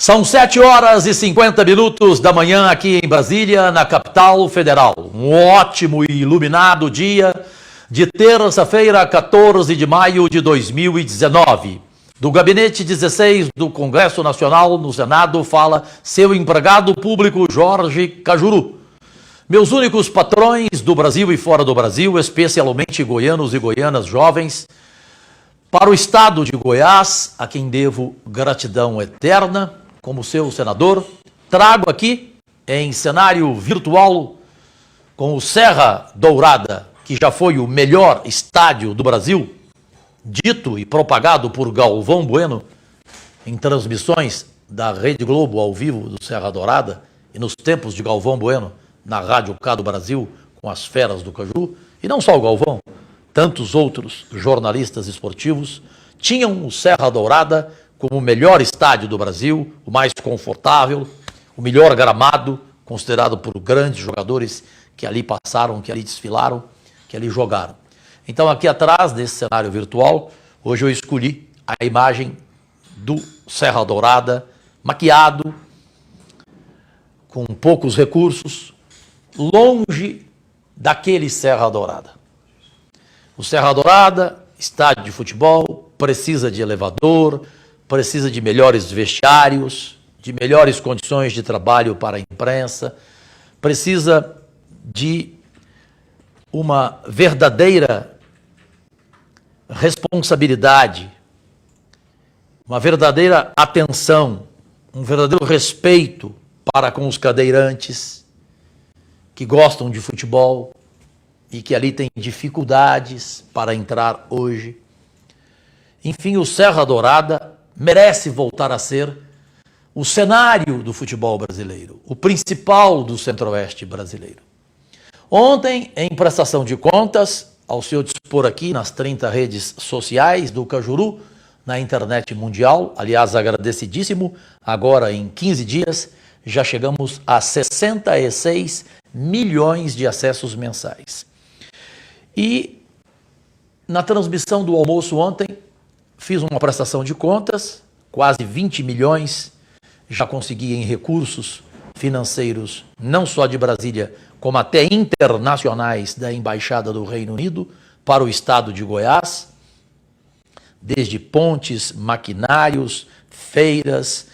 São 7h50 da manhã aqui em Brasília, na capital federal. Um ótimo e iluminado dia de terça-feira, 14 de maio de 2019. Do gabinete 16 do Congresso Nacional, no Senado, fala seu empregado público Jorge Cajuru. Meus únicos patrões do Brasil e fora do Brasil, especialmente goianos e goianas jovens, para o estado de Goiás, a quem devo gratidão eterna, como seu senador, trago aqui, em cenário virtual, com o Serra Dourada, que já foi o melhor estádio do Brasil, dito e propagado por Galvão Bueno, em transmissões da Rede Globo ao vivo do Serra Dourada, e nos tempos de Galvão Bueno, na Rádio K do Brasil, com as feras do Cajuru, e não só o Galvão, tantos outros jornalistas esportivos, tinham o Serra Dourada como o melhor estádio do Brasil, o mais confortável, o melhor gramado, considerado por grandes jogadores que ali passaram, que ali desfilaram, que ali jogaram. Então, aqui atrás desse cenário virtual, hoje eu escolhi a imagem do Serra Dourada, maquiado, com poucos recursos, longe daquele Serra Dourada. O Serra Dourada, estádio de futebol, precisa de elevador, precisa de melhores vestiários, de melhores condições de trabalho para a imprensa, precisa de uma verdadeira responsabilidade, uma verdadeira atenção, um verdadeiro respeito para com os cadeirantes que gostam de futebol e que ali têm dificuldades para entrar hoje. Enfim, o Serra Dourada merece voltar a ser o cenário do futebol brasileiro, o principal do centro-oeste brasileiro. Ontem, em prestação de contas, ao seu dispor aqui nas 30 redes sociais do Cajuru, na internet mundial, aliás, agradecidíssimo, agora em 15 dias, já chegamos a 66 milhões de acessos mensais. E na transmissão do almoço ontem, fiz uma prestação de contas, quase 20 milhões já consegui em recursos financeiros, não só de Brasília, como até internacionais da Embaixada do Reino Unido, para o estado de Goiás, desde pontes, maquinários, feiras,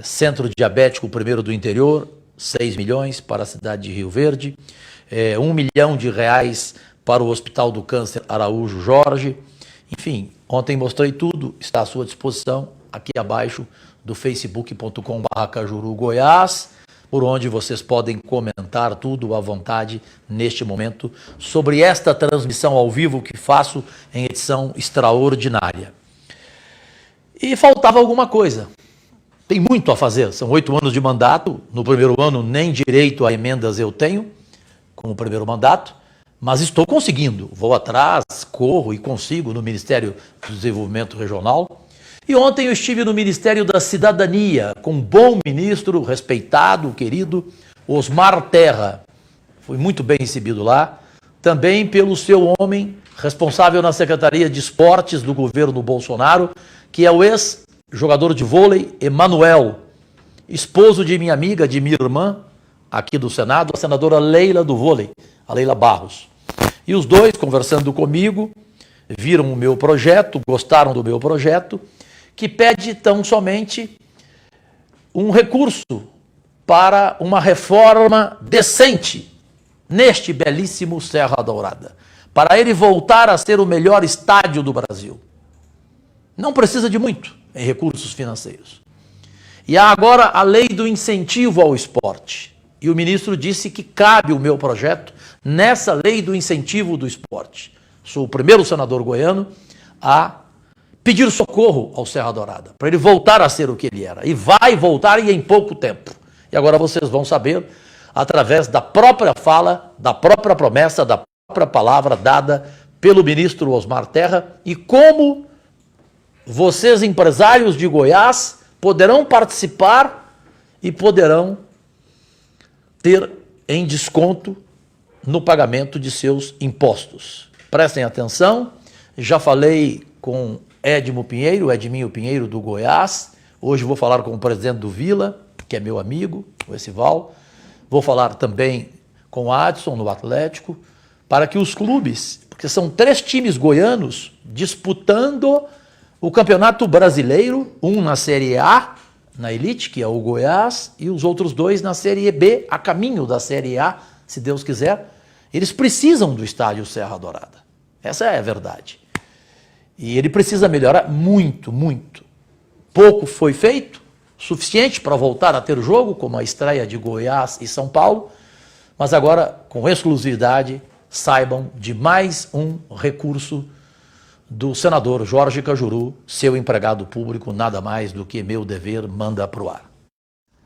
centro diabético primeiro do interior, 6 milhões para a cidade de Rio Verde, 1 milhão de reais para o Hospital do Câncer Araújo Jorge. Enfim, ontem mostrei tudo, está à sua disposição aqui abaixo do facebook.com/Cajuru Goiás, por onde vocês podem comentar tudo à vontade neste momento sobre esta transmissão ao vivo que faço em edição extraordinária. E faltava alguma coisa. Tem muito a fazer, são 8 anos de mandato, no primeiro ano nem direito a emendas eu tenho, como primeiro mandato, mas estou conseguindo, vou atrás, corro e consigo no Ministério do Desenvolvimento Regional. E ontem eu estive no Ministério da Cidadania, com um bom ministro, respeitado, querido, Osmar Terra. Fui muito bem recebido lá, também pelo seu homem, responsável na Secretaria de Esportes do governo Bolsonaro, que é o ex-jogador de vôlei, Emanuel, esposo de minha amiga, de minha irmã, aqui do Senado, a senadora Leila do vôlei, a Leila Barros. E os dois, conversando comigo, viram o meu projeto, gostaram do meu projeto, que pede tão somente um recurso para uma reforma decente neste belíssimo Serra Dourada, para ele voltar a ser o melhor estádio do Brasil. Não precisa de muito em recursos financeiros. E há agora a lei do incentivo ao esporte. E o ministro disse que cabe o meu projeto nessa lei do incentivo do esporte. Sou o primeiro senador goiano a pedir socorro ao Serra Dourada, para ele voltar a ser o que ele era. E vai voltar e em pouco tempo. E agora vocês vão saber, através da própria fala, da própria promessa, da própria palavra dada pelo ministro Osmar Terra, e como vocês, empresários de Goiás, poderão participar e poderão ter em desconto no pagamento de seus impostos. Prestem atenção, já falei com Edminho Pinheiro do Goiás, Hoje vou falar com o presidente do Vila, que é meu amigo, o Esival. Vou falar também com o Adson, no Atlético, para que os clubes, porque são 3 times goianos disputando o Campeonato Brasileiro, um na Série A, na Elite, que é o Goiás, e os outros 2 na Série B, a caminho da Série A, se Deus quiser. Eles precisam do estádio Serra Dourada. Essa é a verdade. E ele precisa melhorar muito, muito. Pouco foi feito, suficiente para voltar a ter o jogo, como a estreia de Goiás e São Paulo, mas agora, com exclusividade, saibam de mais um recurso do senador Jorge Cajuru, seu empregado público, nada mais do que meu dever, manda pro ar.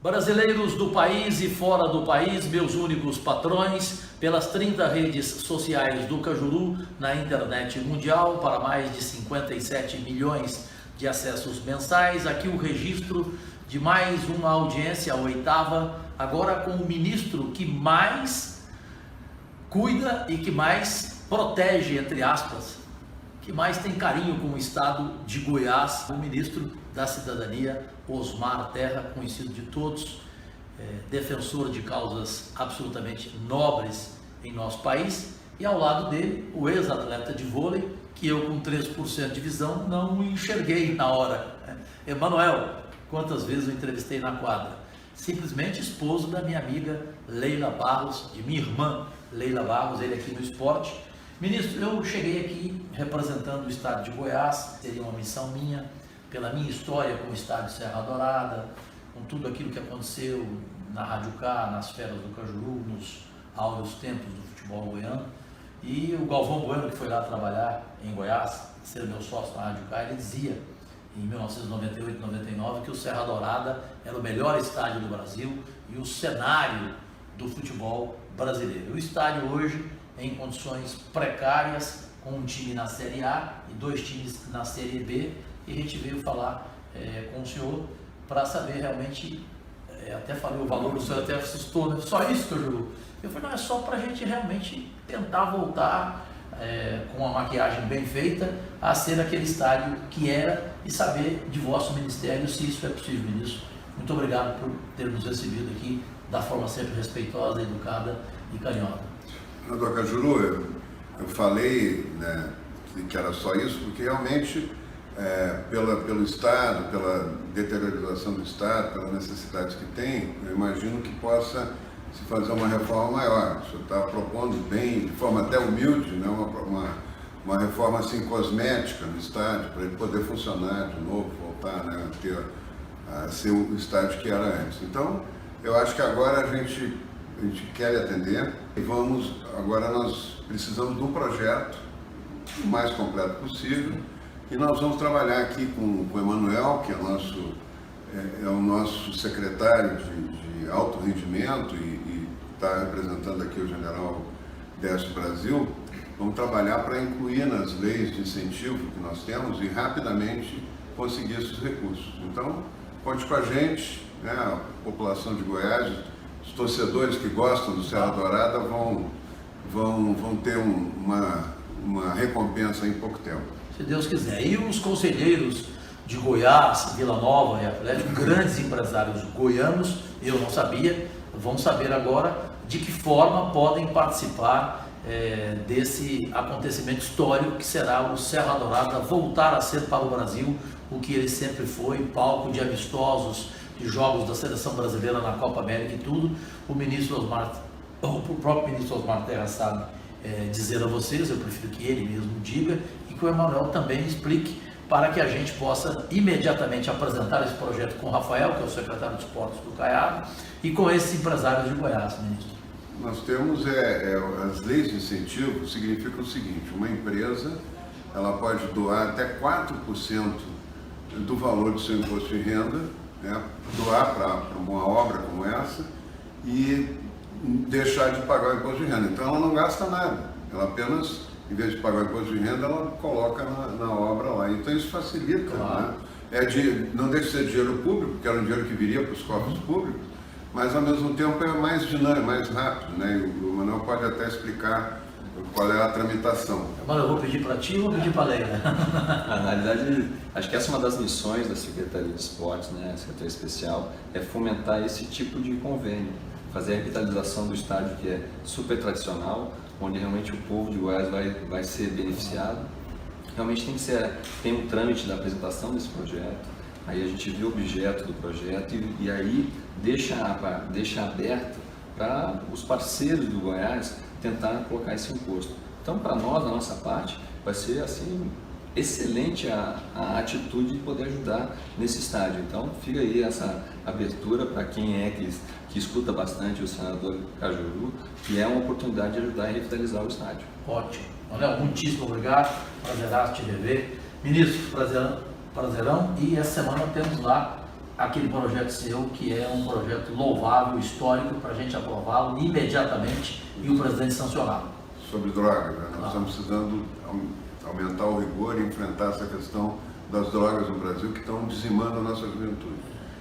Brasileiros do país e fora do país, meus únicos patrões, pelas 30 redes sociais do Cajuru, na internet mundial, para mais de 57 milhões de acessos mensais, aqui o registro de mais uma audiência, a 8ª, agora com o ministro que mais cuida e que mais protege, entre aspas, que mais tem carinho com o estado de Goiás, o ministro da Cidadania, Osmar Terra, conhecido de todos, defensor de causas absolutamente nobres em nosso país, e ao lado dele, o ex-atleta de vôlei, que eu com 3% de visão não enxerguei na hora. Emanuel, quantas vezes eu entrevistei na quadra? Simplesmente esposo da minha amiga Leila Barros, de minha irmã Leila Barros, ele aqui no esporte. Ministro, eu cheguei aqui representando o estado de Goiás, seria uma missão minha, pela minha história com o estádio Serra Dourada, com tudo aquilo que aconteceu na Rádio K, nas feras do Cajuru, nos áureos tempos do futebol goiano. E o Galvão Bueno, que foi lá trabalhar em Goiás, ser meu sócio na Rádio K, ele dizia, em 1998, 99, que o Serra Dourada era o melhor estádio do Brasil e o cenário do futebol brasileiro. O estádio hoje em condições precárias, com um time na Série A e 2 times na Série B, e a gente veio falar com o senhor para saber realmente, até falei o valor, o senhor até assustou, né? Só isso que eu juro. Eu falei, não, é só para a gente realmente tentar voltar com uma maquiagem bem feita a ser aquele estádio que era e saber de vosso ministério se isso é possível, ministro. Muito obrigado por ter nos recebido aqui da forma sempre respeitosa, educada e carinhosa. Doutor Cajuru, eu falei, né, que era só isso, porque realmente, pelo Estado, pela deteriorização do Estado, pelas necessidades que tem, eu imagino que possa se fazer uma reforma maior. O senhor está propondo bem, de forma até humilde, né, uma reforma assim cosmética no estádio, para ele poder funcionar de novo, voltar, né, a ser o estádio que era antes. Então, eu acho que agora a gente quer atender e agora nós precisamos de um projeto o mais completo possível e nós vamos trabalhar aqui com o Emanuel, que é o nosso secretário de alto rendimento e está representando aqui o General Décio Brasil. Vamos trabalhar para incluir nas leis de incentivo que nós temos e rapidamente conseguir esses recursos. Então, conte com a gente, né, a população de Goiás, os torcedores que gostam do Serra Dourada vão ter uma recompensa em pouco tempo. Se Deus quiser. E os conselheiros de Goiás, Vila Nova e Atlético, grandes empresários goianos, eu não sabia, vão saber agora de que forma podem participar desse acontecimento histórico que será o Serra Dourada voltar a ser para o Brasil o que ele sempre foi, palco de amistosos, de jogos da seleção brasileira na Copa América e tudo. O próprio ministro Osmar Terra sabe dizer a vocês, eu prefiro que ele mesmo diga, e que o Emanuel também explique, para que a gente possa imediatamente apresentar esse projeto com o Rafael, que é o secretário de esportes do Caiado, e com esses empresários de Goiás, ministro. Nós temos as leis de incentivo, significam o seguinte: uma empresa ela pode doar até 4% do valor do seu imposto de renda, né, doar para uma obra como essa e deixar de pagar o imposto de renda. Então ela não gasta nada, ela apenas, em vez de pagar o imposto de renda, ela coloca na obra lá. Então isso facilita, claro, né? Não deixa de ser dinheiro público, porque era um dinheiro que viria para os cofres públicos, mas ao mesmo tempo é mais dinâmico, mais rápido, né? E o Manuel pode até explicar qual é a tramitação. Agora eu vou pedir para ti ou vou pedir para a Leila? Na realidade, acho que essa é uma das missões da Secretaria de Esportes, né, a Secretaria Especial, é fomentar esse tipo de convênio, fazer a revitalização do estádio que é super tradicional, onde realmente o povo de Goiás vai ser beneficiado. Realmente tem um trâmite da apresentação desse projeto, aí a gente vê o objeto do projeto e aí deixa aberto para os parceiros do Goiás tentar colocar esse imposto. Então, para nós, da nossa parte, vai ser assim excelente a atitude de poder ajudar nesse estádio. Então, fica aí essa abertura para quem que escuta bastante o senador Cajuru, que é uma oportunidade de ajudar a revitalizar o estádio. Ótimo. Léo, muitíssimo obrigado. Prazeraço te rever. Ministro, prazerão. E essa semana temos lá aquele projeto seu, que é um projeto louvável, histórico, para a gente aprová-lo imediatamente e o presidente sancioná-lo. Sobre drogas, né? Nós estamos precisando aumentar o rigor e enfrentar essa questão das drogas no Brasil, que estão dizimando a nossa juventude.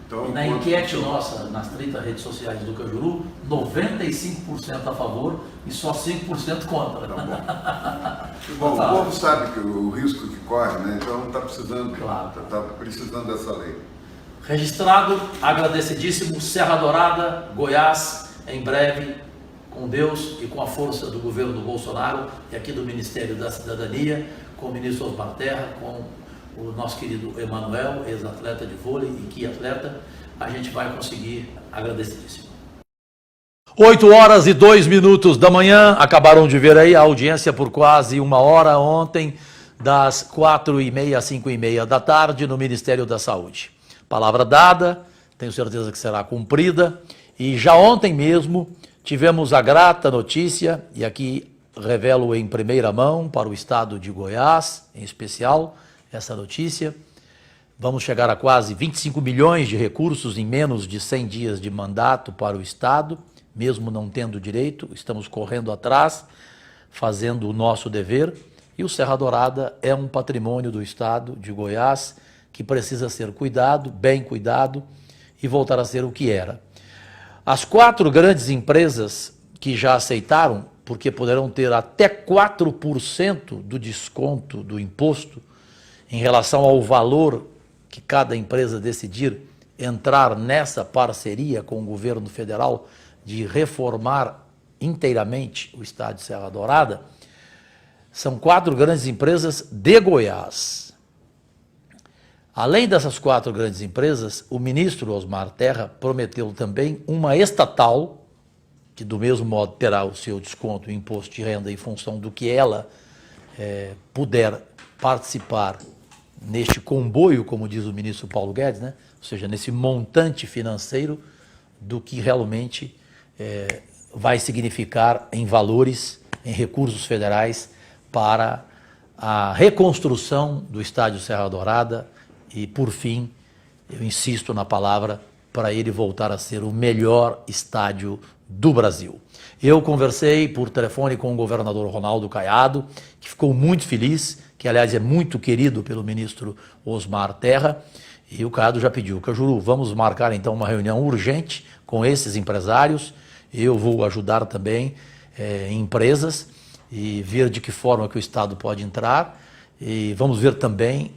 Então, e na enquete nossa, nas 30 redes sociais do Cajuru, 95% a favor e só 5% contra. Tá bom. Bom, o povo sabe que o risco que corre, né? Então está precisando, claro. Tá precisando dessa lei. Registrado, agradecidíssimo, Serra Dourada, Goiás, em breve, com Deus e com a força do governo do Bolsonaro e aqui do Ministério da Cidadania, com o ministro Osmar Terra, com o nosso querido Emanuel, ex-atleta de vôlei e que atleta, a gente vai conseguir, agradecidíssimo. 8h02 da manhã, acabaram de ver aí a audiência por quase 1 hora ontem, das 4h30 às 5h30 da tarde no Ministério da Saúde. Palavra dada, tenho certeza que será cumprida, e já ontem mesmo tivemos a grata notícia, e aqui revelo em primeira mão para o estado de Goiás, em especial, essa notícia. Vamos chegar a quase 25 milhões de recursos em menos de 100 dias de mandato para o estado, mesmo não tendo direito, estamos correndo atrás, fazendo o nosso dever, e o Serra Dourada é um patrimônio do estado de Goiás que precisa ser cuidado, bem cuidado, e voltar a ser o que era. As 4 grandes empresas que já aceitaram, porque poderão ter até 4% do desconto do imposto em relação ao valor que cada empresa decidir entrar nessa parceria com o governo federal de reformar inteiramente o estádio Serra Dourada, são 4 grandes empresas de Goiás. Além dessas 4 grandes empresas, o ministro Osmar Terra prometeu também uma estatal, que do mesmo modo terá o seu desconto, o imposto de renda em função do que ela puder participar neste comboio, como diz o ministro Paulo Guedes, né? Ou seja, nesse montante financeiro do que realmente vai significar em valores, em recursos federais para a reconstrução do estádio Serra Dourada e, por fim, eu insisto na palavra, para ele voltar a ser o melhor estádio do Brasil. Eu conversei por telefone com o governador Ronaldo Caiado, que ficou muito feliz, que aliás é muito querido pelo ministro Osmar Terra, e o Caiado já pediu: Cajuru, vamos marcar então uma reunião urgente com esses empresários, eu vou ajudar também em empresas e ver de que forma que o Estado pode entrar, e vamos ver também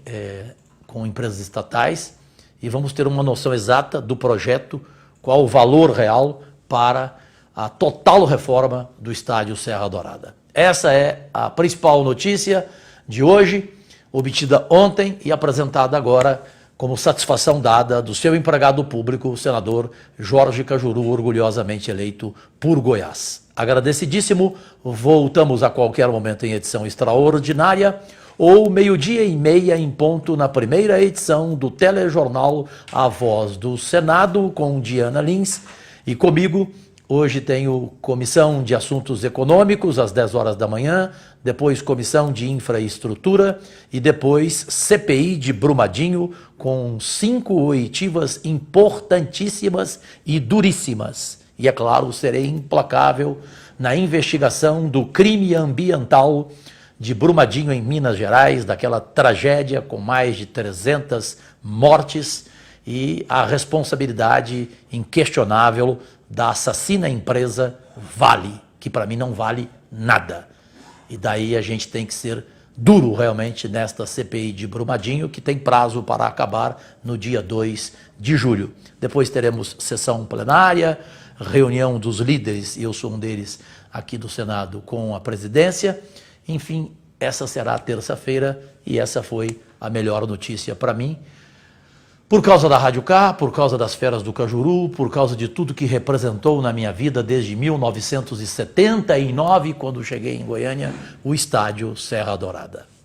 com empresas estatais, e vamos ter uma noção exata do projeto, qual o valor real para a total reforma do estádio Serra Dourada. Essa é a principal notícia de hoje, obtida ontem e apresentada agora como satisfação dada do seu empregado público, o senador Jorge Cajuru, orgulhosamente eleito por Goiás. Agradecidíssimo, voltamos a qualquer momento em edição extraordinária, ou 12h30 em ponto na primeira edição do telejornal A Voz do Senado, com Diana Lins, e comigo. Hoje tenho Comissão de Assuntos Econômicos, às 10 horas da manhã, depois Comissão de Infraestrutura e depois CPI de Brumadinho, com 5 oitivas importantíssimas e duríssimas. E, é claro, serei implacável na investigação do crime ambiental de Brumadinho, em Minas Gerais, daquela tragédia com mais de 300 mortes e a responsabilidade inquestionável da assassina empresa Vale, que para mim não vale nada. E daí a gente tem que ser duro realmente nesta CPI de Brumadinho, que tem prazo para acabar no dia 2 de julho. Depois teremos sessão plenária, reunião dos líderes, e eu sou um deles aqui do Senado, com a presidência. Enfim, essa será a terça-feira e essa foi a melhor notícia para mim. Por causa da Rádio K, por causa das feras do Cajuru, por causa de tudo que representou na minha vida desde 1979, quando cheguei em Goiânia, o estádio Serra Dourada.